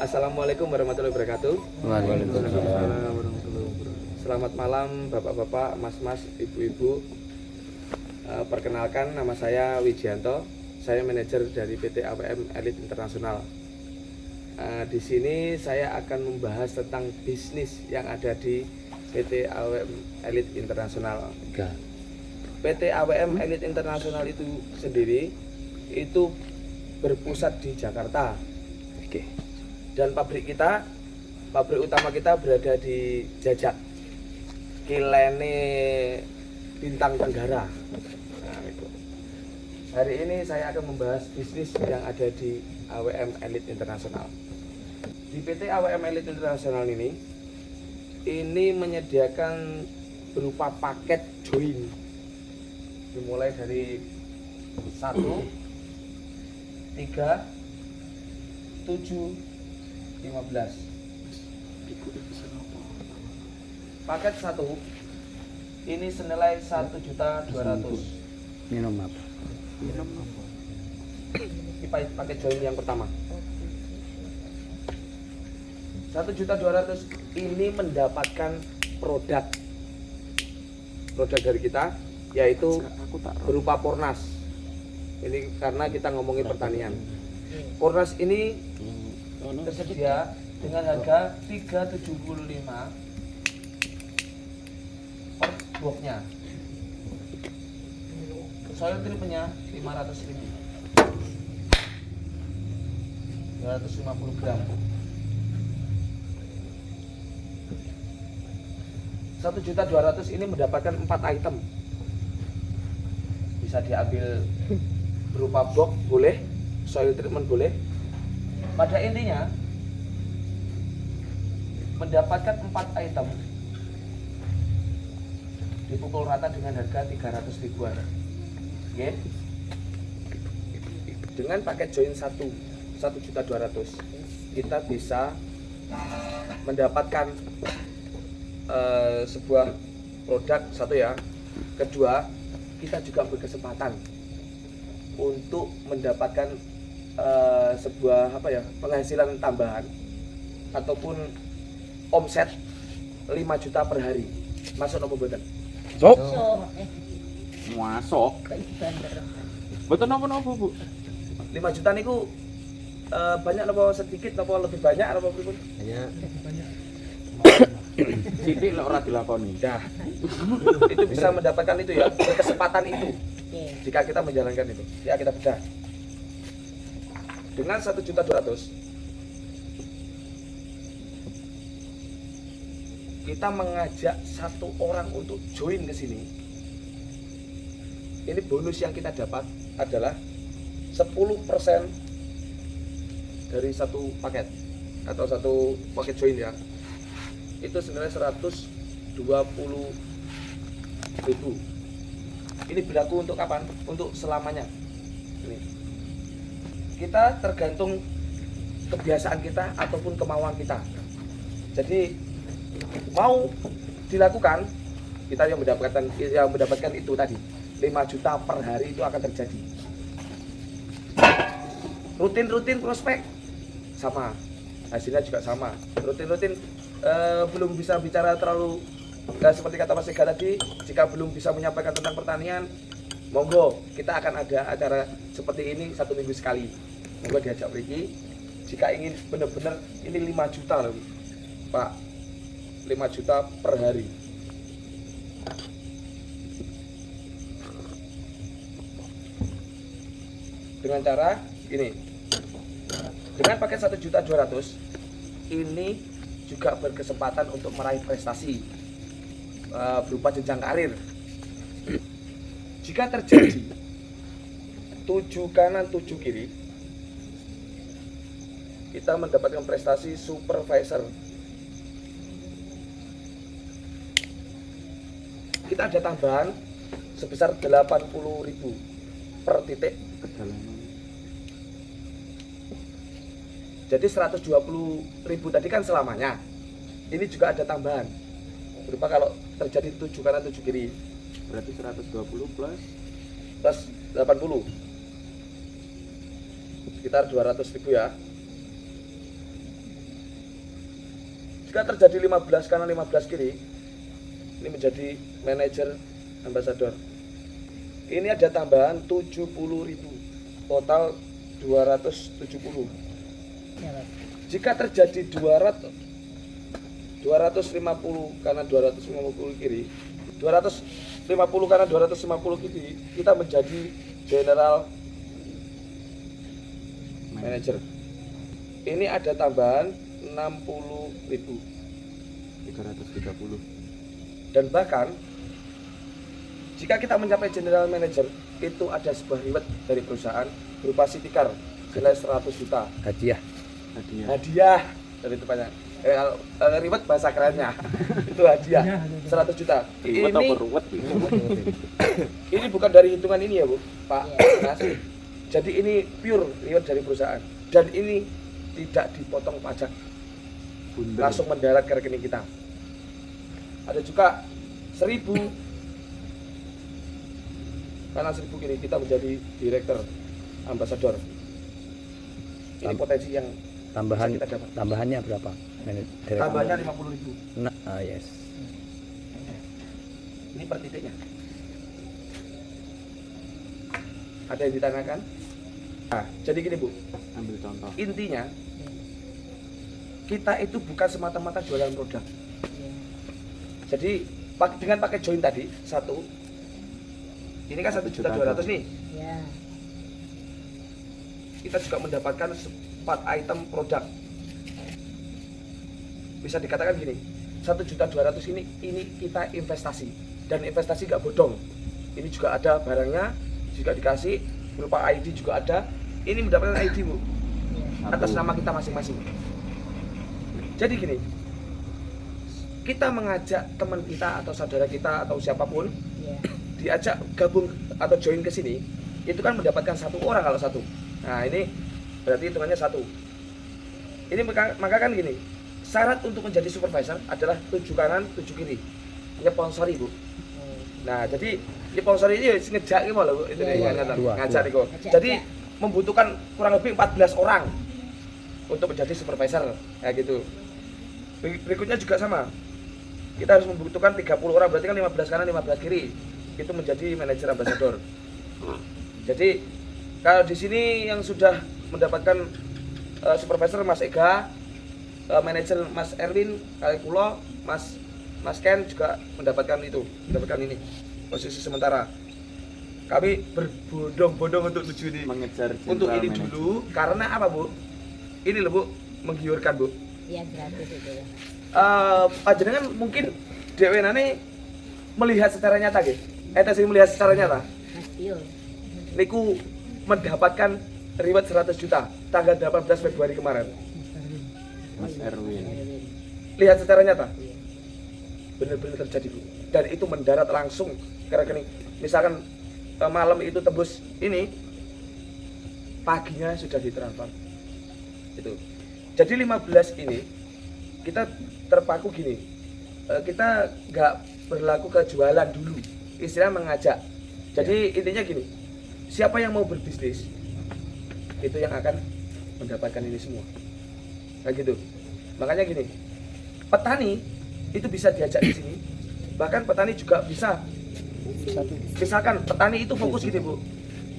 Assalamualaikum warahmatullahi wabarakatuh. Waalaikumsalam. Selamat malam bapak-bapak, mas-mas, ibu-ibu. Perkenalkan, nama saya Wijianto. Saya manajer dari PT AWM Elite Internasional. Di sini saya akan membahas tentang bisnis yang ada di PT AWM Elite Internasional. PT AWM Elite Internasional itu sendiri itu berpusat di Jakarta. Dan pabrik utama kita berada di Jajak, Kilene Bintang Tenggara. Nah, itu. Hari ini saya akan membahas bisnis yang ada di AWM Elite Internasional. Di PT AWM Elite Internasional ini menyediakan berupa paket join, dimulai dari 1, 3, 7, 15. Paket 1 ini senilai 1.200.000. Minum apa? Ini paket join yang pertama. 1.200.000 ini mendapatkan produk dari kita, yaitu berupa Pornas. Ini karena kita ngomongin pertanian. Pornas ini tersedia dengan harga 375 per boxnya. Soil treatmentnya 500.000, 250 gram. 1.200.000 ini mendapatkan 4 item. Bisa diambil berupa box boleh, soil treatment boleh. Pada intinya mendapatkan 4 item dipukul rata dengan harga 300 ribuan. Oke. Dengan paket join 1.200.000 kita bisa mendapatkan sebuah produk satu ya. Kedua, kita juga berkesempatan untuk mendapatkan sebuah penghasilan tambahan ataupun omset 5 juta per hari. Masuk nopo mboten? Sok. Masuk. Betul napa Bu? 5 juta niku banyak nopo sedikit nopo lebih banyak nopo pripun? Banyak. Sithik lek ora dilakoni. Nah, itu bisa mendapatkan itu ya, kesempatan itu. Jika kita menjalankan itu, ya kita bedah. Dengan 1.200.000 kita mengajak 1 orang untuk join ke sini. Ini bonus yang kita dapat adalah 10% dari satu paket atau satu paket join ya. Itu senilai 120.000. Ini berlaku untuk kapan? Untuk selamanya. Ini. Kita tergantung kebiasaan kita ataupun kemauan kita. Jadi mau dilakukan, kita yang mendapatkan itu tadi 5 juta per hari itu akan terjadi. Rutin prospek sama, hasilnya juga sama. Rutin belum bisa bicara terlalu seperti kata Mas Ega tadi, jika belum bisa menyampaikan tentang pertanian, monggo kita akan ada acara seperti ini 1 minggu sekali. Monggo diajak Ricky. Jika ingin benar-benar ini 5 juta loh Pak, 5 juta per hari. Dengan cara ini, dengan paket 1.200.000 ini juga berkesempatan untuk meraih prestasi berupa jenjang karir. Jika terjadi 7 kanan 7 kiri, kita mendapatkan prestasi supervisor. Kita ada tambahan sebesar 80.000 per titik. Jadi 120.000 tadi kan selamanya. Ini juga ada tambahan. Berupa kalau terjadi 7 kanan 7 kiri. Berarti 120 plus 80. Sekitar 200.000 ya. Jika terjadi 15 kanan 15 kiri, ini menjadi manajer ambasador. Ini ada tambahan 70.000, total 270. Jika terjadi 250 kanan 250 kiri, 250 kanan 250 kiri, kita menjadi general manager. Ini ada tambahan 60.000 330. dan bahkan jika kita mencapai general manager itu ada sebuah reward dari perusahaan berupa sitikar senilai 100 juta Hadiah. hadiah dari tempatnya. Reward bahasa kerennya itu hadiah 100 juta. Reward apa ruwet? Ini bukan dari hitungan ini ya Bu, Pak Mas. Jadi ini pure reward dari perusahaan dan ini tidak dipotong pajak, langsung mendarat ke rekening kita. Ada juga 1.000 karena 1.000 kini kita menjadi direktur ambasador. Ini potensi yang Tambahan bisa kita dapat. tambahannya berapa? Tambahnya 50.000. Nah, yes. Ini per titiknya. Ada yang ditanyakan? Nah, jadi gini Bu, Ambil contoh. intinya kita itu bukan semata-mata jualan produk. Jadi dengan pakai join tadi satu, ini kan 1.200.000 nih. Ya. Kita juga mendapatkan 4 item produk. Bisa dikatakan gini, 1.200.000 ini kita investasi dan investasi nggak bodong. Ini juga ada barangnya, juga dikasih berupa ID juga ada. Ini mendapatkan ID Bu, atas nama kita masing-masing. Jadi gini, kita mengajak teman kita atau saudara kita atau siapapun diajak gabung atau join ke sini, itu kan mendapatkan 1 orang kalau 1. Nah ini berarti hitungannya 1. Ini maka kan gini, syarat untuk menjadi supervisor adalah 7 kanan 7 kiri, nyponsori Bu. Nah jadi nyponsori ini ngejak gitu loh Bu, itu ngajak nih kok. Jadi membutuhkan kurang lebih 14 orang untuk menjadi supervisor kayak gitu. Berikutnya juga sama, kita harus membutuhkan 30 orang, berarti kan 15 kanan 15 kiri, itu menjadi manajer ambasador. Jadi kalau di sini yang sudah mendapatkan supervisor Mas Ega, manajer Mas Erwin, Kalikulo, Mas Ken juga mendapatkan ini posisi sementara. Kami berbondong-bondong untuk tujuh ini, Mengejar untuk general ini manager. dulu, karena apa Bu? Ini loh Bu, menggiurkan Bu. Ya gratis itu ya. Panjenengan mungkin dhewenane melihat secara nyata nggih. Sing melihat secara nyata. Mas Tio. Niku mendapatkan reward 100 juta tanggal 18 Februari kemarin. Mas Erwin. Lihat secara nyata. Benar-benar terjadi Bu. Dan itu mendarat langsung ke rekening. Misalkan malam itu tembus ini, paginya sudah ditransfer. Itu. Jadi 15 ini kita terpaku gini, kita nggak berlaku ke jualan dulu, istilah mengajak. Jadi intinya gini, siapa yang mau berbisnis itu yang akan mendapatkan ini semua, kayak gitu. Makanya gini, petani itu bisa diajak di sini, bahkan petani juga bisa. Misalkan petani itu fokus gini Bu,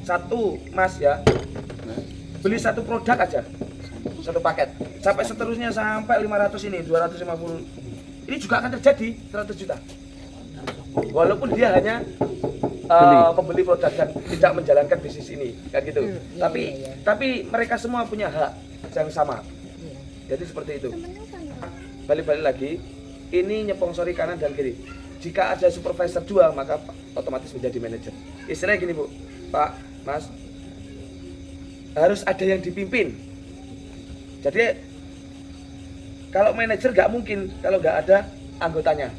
1 Mas ya, beli 1 produk aja, 1 paket, sampai seterusnya sampai 500 ini, 250. Ini juga akan terjadi 100 juta. Walaupun dia hanya pembeli produk dan tidak menjalankan bisnis ini, kan gitu. Tapi mereka semua punya hak yang sama. Jadi seperti itu. Balik-balik lagi, ini nyponsori kanan dan kiri. Jika ada supervisor 2, maka otomatis menjadi manajer. Istilahnya gini Bu, Pak, Mas, harus ada yang dipimpin. Jadi kalau manajer nggak mungkin kalau nggak ada anggotanya.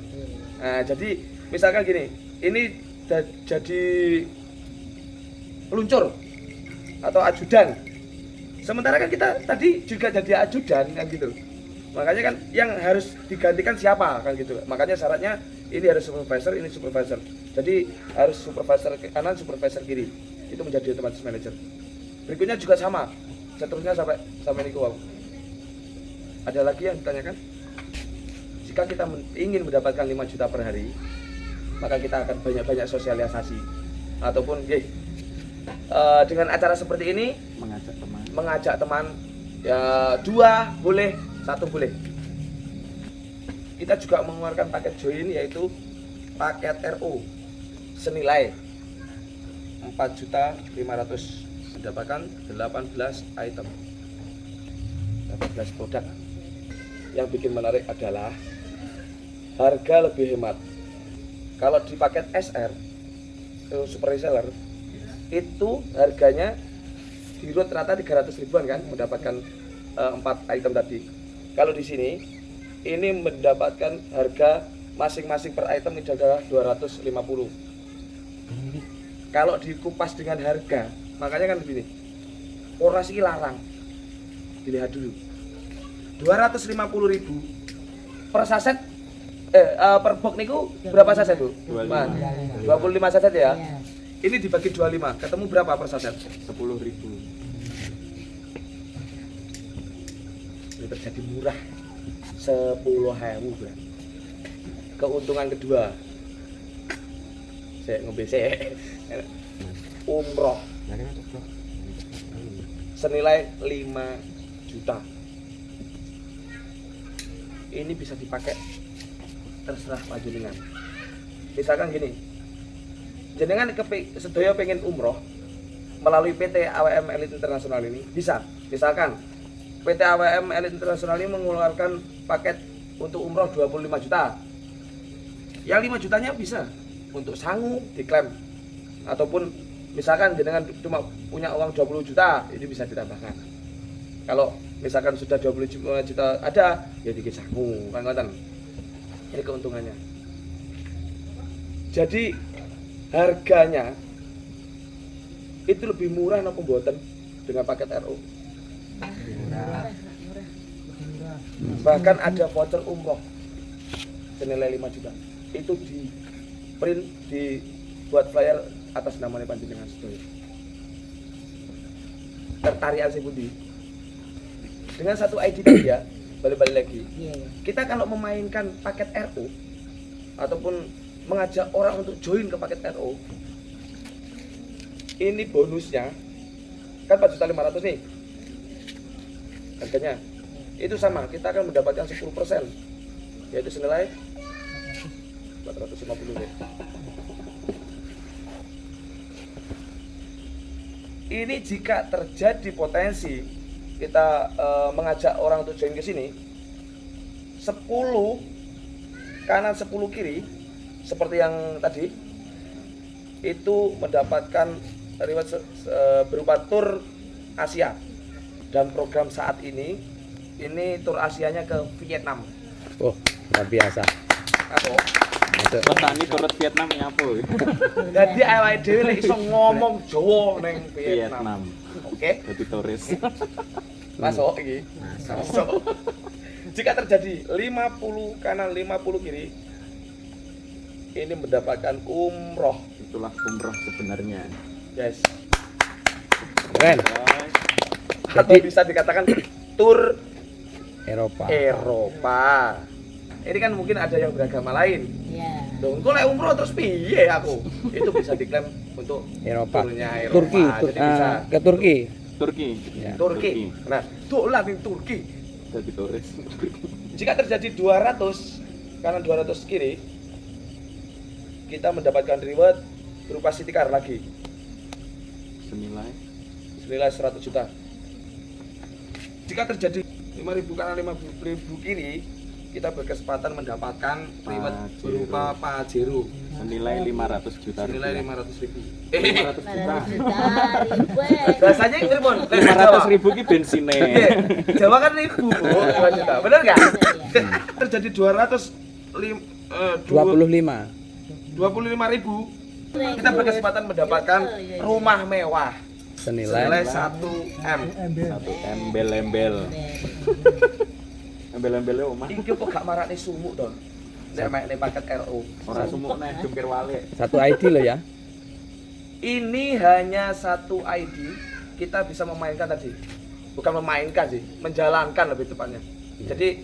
Nah, jadi misalkan gini, ini jadi peluncur atau ajudan. Sementara kan kita tadi juga jadi ajudan kan gitu. Makanya kan yang harus digantikan siapa kan gitu. Makanya syaratnya ini harus supervisor, ini supervisor. Jadi harus supervisor kanan, supervisor kiri. Itu menjadi otomatis manajer. Berikutnya juga sama. Seterusnya sampai ini wow. Ada lagi yang ditanyakan? jika kita ingin mendapatkan 5 juta per hari, maka kita akan banyak-banyak sosialisasi ataupun dengan acara seperti ini mengajak teman ya 2 boleh, 1 boleh. Kita juga mengeluarkan paket join yaitu paket RO senilai 4.500.000 mendapatkan 18 item, 18 produk. Yang bikin menarik adalah harga lebih hemat. Kalau di paket SR super reseller itu harganya di root rata 300 ribuan kan, mendapatkan 4 item tadi. Kalau di sini ini mendapatkan harga masing-masing per item itu adalah 250. Kalau dikupas dengan harga, makanya kan begini, orasi larang. Dilihat dulu, 250.000 per saset, per box niku berapa saset Bu? 25 saset ya. Iya. Ini dibagi 25, ketemu berapa per saset? 10.000. Ini terjadi murah, 10.000 bro. Keuntungan kedua, saya ngombe umroh senilai 5 juta. Ini bisa dipakai terserah panjenengan. Misalkan gini, jenengan sedaya pengen umroh melalui PT AWM Elite Internasional ini bisa. Misalkan PT AWM Elite Internasional ini mengeluarkan paket untuk umroh 25 juta. Yang 5 jutanya bisa untuk sangu diklaim, ataupun misalkan jenengan cuma punya uang 20 juta, ini bisa ditambahkan. Kalau misalkan sudah 25 juta ada, ya dikit sangu, kan ngoten. Ini keuntungannya. Jadi harganya itu lebih murah napa mboten dengan paket RO? Murah. Bahkan ada voucher umroh senilai 5 juta. Itu di print, dibuat flyer atas namanya panjenengan sedaya. Tertarikan sih Budi. Dengan satu ID tadi ya, balik-balik lagi. Iya, iya. Kita kalau memainkan paket RO ataupun mengajak orang untuk join ke paket RO, ini bonusnya kan 4.500.000 nih harganya. Itu sama, kita akan mendapatkan 10%, yaitu senilai 450 deh. Ini jika terjadi potensi kita mengajak orang untuk join ke sini, 10 kanan 10 kiri seperti yang tadi, itu mendapatkan reward berupa tur Asia. Dan program saat ini tur Asianya ke Vietnam. Oh, luar biasa. Aku Petani turut Vietnam nyapa. jadi awake dhewe lek iso ngomong Jawa ning Vietnam. Vietnam. Oke, Jadi turis. masuk iki. Masuk. Jika terjadi 50 kanan 50 kiri, ini mendapatkan umroh. Itulah umroh sebenarnya. Yes. Keren. Atau bisa dikatakan tur Eropa. Eropa. Ini kan mungkin ada yang beragama lain. Iya. Dong, kok lek umroh terus piye aku? Itu bisa diklaim untuk Eropa. turnya Eropa. Turki, Jadi bisa ke Turki. Turki. Ya. Turki. Nah, dolan ning Turki. Jadi turis. Jika terjadi 200 kanan 200 kiri, kita mendapatkan reward berupa city car lagi senilai 100 juta. Jika terjadi 5.000 kanan 5.000 kiri, kita berkesempatan mendapatkan reward Pajero. berupa Pajero Senilai 500 juta senilai rupiah. 500.000. 500 juta. Bahasanya pripun? 500.000 ki bensine. Iya, Jawa kan 1.000, Bu. 2 juta. Benar enggak? Terjadi 25.000, kita berkesempatan mendapatkan rumah mewah senilai Senilai 1 M. 1 embel-embel. Embel-embelnya omah. Iki kok gak marakne sumuk to? Nek mek paket RO. Ora sumuk nek jungkir walik. satu ID loh ya. Ini hanya satu ID, kita bisa memainkan tadi. Bukan memainkan sih, menjalankan lebih tepatnya. Jadi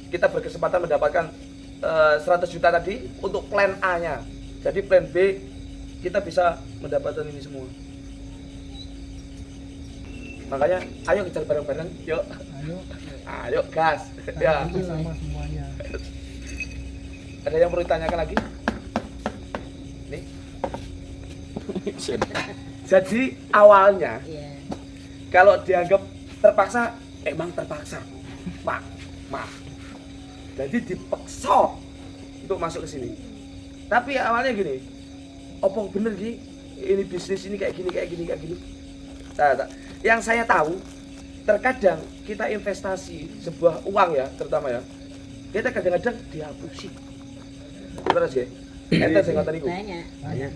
kita berkesempatan mendapatkan 100 juta tadi untuk plan A-nya. Jadi plan B kita bisa mendapatkan ini semua. Makanya ayo kejar bareng-bareng, yuk. Ayo gas. Ya. Sama semuanya. Ada yang perlu ditanyakan lagi? Nih. Jadi awalnya Iya. kalau dianggap terpaksa, emang terpaksa, Pak, maaf. Jadi dipaksa untuk masuk ke sini. Tapi awalnya gini, opong bener Ki, ini bisnis ini kayak gini. Nah, yang saya tahu, terkadang kita investasi sebuah uang ya, terutama ya, kita kadang-kadang dihapusi. Terus ya, ente sing ngoten niku. Banyak. Banyak.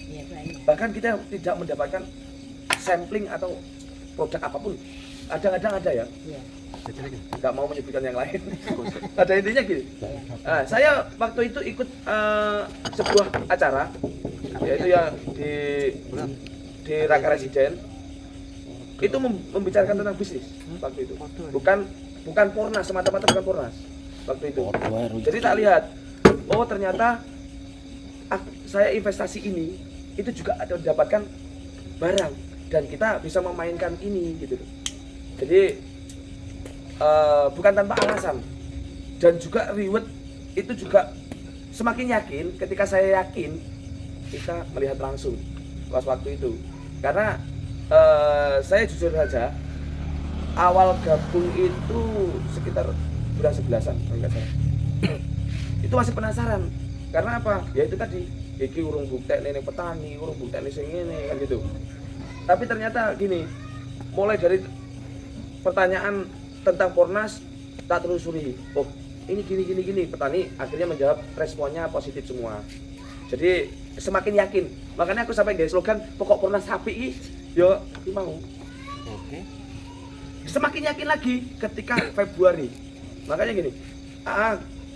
Iya, banyak. Bahkan kita tidak mendapatkan sampling atau produk apapun. Kadang-kadang ada ya, Iya. nggak mau menyebutkan yang lain. Ada intinya gini. Nah, saya waktu itu ikut sebuah acara, yaitu ya di Raka Residen. Itu membicarakan tentang bisnis waktu itu. Bukan Pornas, semata-mata bukan Pornas waktu itu. Jadi tak lihat, oh ternyata saya investasi ini itu juga ada mendapatkan barang dan kita bisa memainkan ini gitu loh. Jadi bukan tanpa alasan, dan juga reward itu juga semakin yakin ketika saya yakin kita melihat langsung pas waktu itu. Karena saya jujur saja awal gabung itu sekitar bulan 11-an kalau nggak salah. Itu masih penasaran karena apa ya, itu tadi iki urung buktekne ning petani, urung buktekne sing ngene kan gitu. Tapi ternyata gini, mulai dari pertanyaan tentang Pornas tak telusuri, oh ini gini, petani akhirnya menjawab, responnya positif semua. Jadi semakin yakin, makanya aku sampai guys slogan pokok Pornas sapi yo mau. Oke. Semakin yakin lagi ketika Februari. Makanya gini,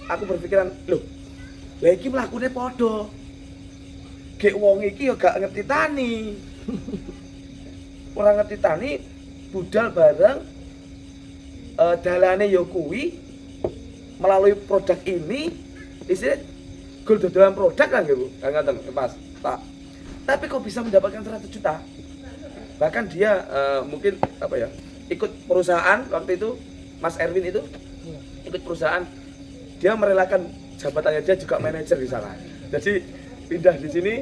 aku berpikiran, loh lah iki mlakune padha. Gek wong iki yo gak ngerti tani. Ora ngerti tani, budal bareng dalane yo kuwi melalui produk ini isi gol dodolan produk kan gitu. Kan ngaten, Mas. Tak. Tapi kok bisa mendapatkan 100 juta? Bahkan dia mungkin apa ya, ikut perusahaan waktu itu, Mas Erwin itu Iya. ikut perusahaan, dia merelakan jabatannya, dia juga manajer di sana. Jadi pindah di sini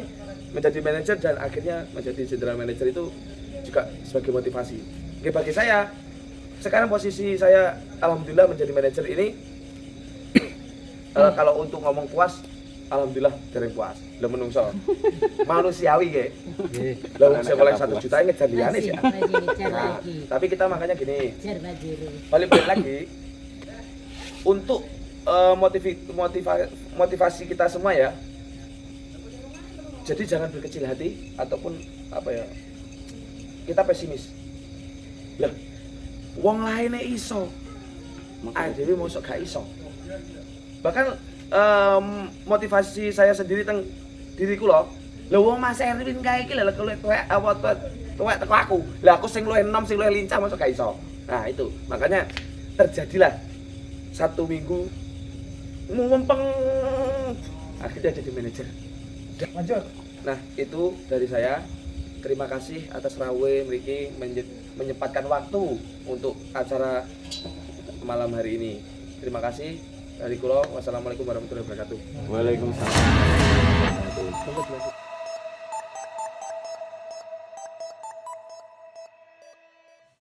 menjadi manajer dan akhirnya menjadi general manager itu juga sebagai motivasi. Oke, bagi saya sekarang posisi saya alhamdulillah menjadi manajer ini kalau untuk ngomong puas, alhamdulillah dereng puas. Lah menungso. Manusiawi ge. Lah wong sing oleh 1 juta ngejar liyane sih. Masih ngejar Nah, lagi. tapi kita makanya gini, Ngejar bajuru. balik lagi untuk motivasi kita semua ya. Jadi jangan berkecil hati ataupun apa ya, kita pesimis. Lah, wong lainnya iso, dhewe mosok gak iso. Bahkan motivasi saya sendiri teng diriku loh. Lha wong Mas Erwin kae iki lha tuwek teko aku. Lah aku sing luwih enom, sing luwih lincah mosok gak iso. Nah, itu. Makanya terjadilah 1 minggu mumpeng akhirnya jadi manajer. Lanjut. Nah, itu dari saya. Terima kasih atas Rawe mriki menyempatkan waktu untuk acara malam hari ini. Terima kasih dari kula. Wassalamualaikum warahmatullahi wabarakatuh. Waalaikumsalam.